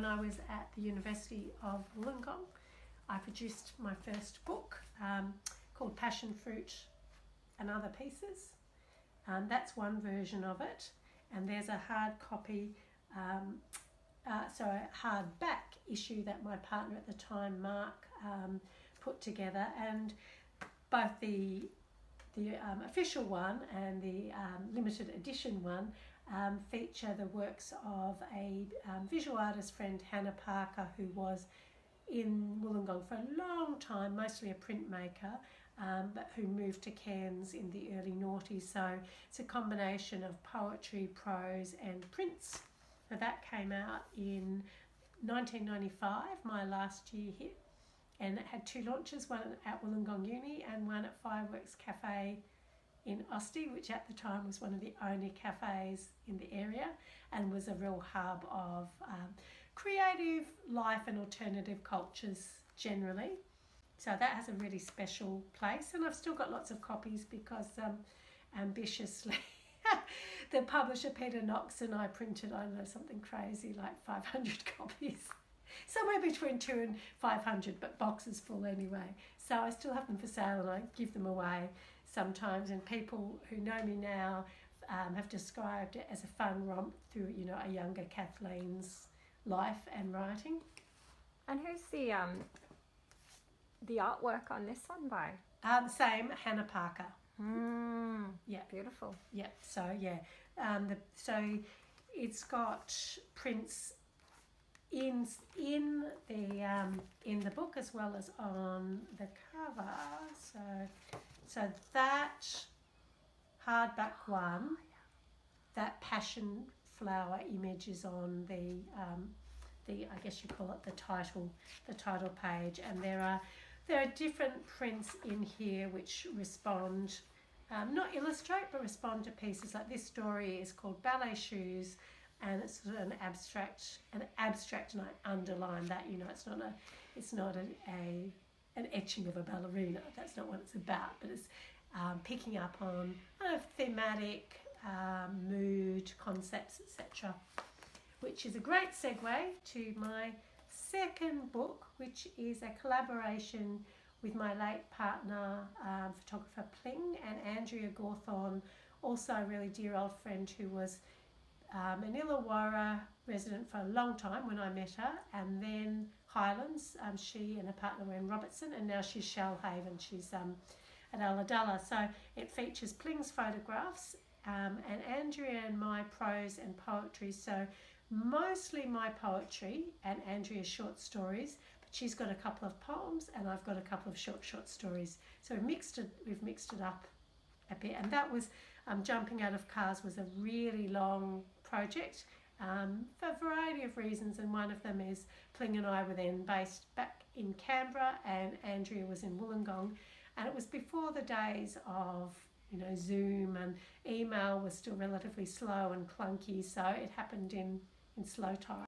when I was at the University of Wollongong, I produced my first book called Passion Fruit and Other Pieces. That's one version of it, and there's a hard copy, so a hardback issue that my partner at the time, Mark, put together, and both the official one and the limited edition one feature the works of a visual artist friend, Hannah Parker, who was in Wollongong for a long time, mostly a printmaker, but who moved to Cairns in the early noughties. So it's a combination of poetry, prose and prints. So that came out in 1995, my last year here, and it had two launches, one at Wollongong Uni and one at Fireworks Cafe in Osty, which at the time was one of the only cafes in the area and was a real hub of creative life and alternative cultures generally. So that has a really special place, and I've still got lots of copies because ambitiously the publisher Peter Knox and I printed, I don't know, something crazy like 500 copies. Somewhere between 200 and 500, but boxes full anyway. So I still have them for sale and I give them away sometimes, and people who know me now have described it as a fun romp through, you know, a younger Kathleen's life and writing. And who's the artwork on this one by? Same, Hannah Parker. Yeah, beautiful. Yeah, so yeah, so it's got prints in the book as well as on the cover. So that hardback one, that passion flower image is on the I guess you call it the title page, and there are different prints in here which respond, not illustrate, but respond to pieces. Like this story is called Ballet Shoes, and it's sort of an abstract, and I underline that, you know, it's not an etching of a ballerina. That's not what it's about, but it's picking up on kind of thematic mood concepts, etc. Which is a great segue to my second book, which is a collaboration with my late partner, photographer Pling, and Andrea Gawthorne, also a really dear old friend who was an Illawarra resident for a long time when I met her, and then Highlands. She and her partner were in Robertson, and now she's Shellhaven. She's at Ulladulla. So it features Pling's photographs and Andrea and my prose and poetry. So mostly my poetry and Andrea's short stories, but she's got a couple of poems and I've got a couple of short stories. So we've mixed it up a bit, and that was Jumping Out of Cars was a really long project for a variety of reasons, and one of them is Pling and I were then based back in Canberra and Andrea was in Wollongong, and it was before the days of, you know, Zoom, and email was still relatively slow and clunky, so it happened in slow time.